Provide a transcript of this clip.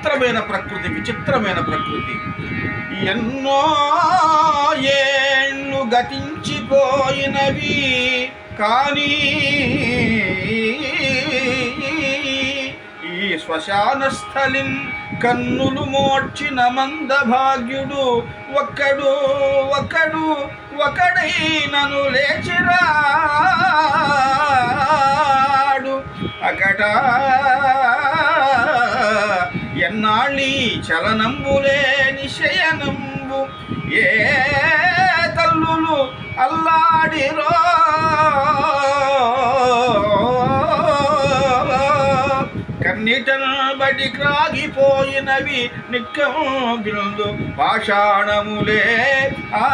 విచిత్రమైన ప్రకృతి, విచిత్రమైన ప్రకృతి. ఎన్నో ఏళ్ళు గతించిపోయినవి కానీ ఈ శ్మశాన స్థలిన్ కన్నులు మోడ్చిన మందభాగ్యుడు ఒకడైనను లేచిరాడు అకట. ఎన్నాళ్ళీ చలనంబులేని శయనంబు ఏ తల్లులు అల్లాడిరో కన్నిటన్ బడి క్రాగిపోయినవి నిక్కం బిందు పాషాణములే. ఆ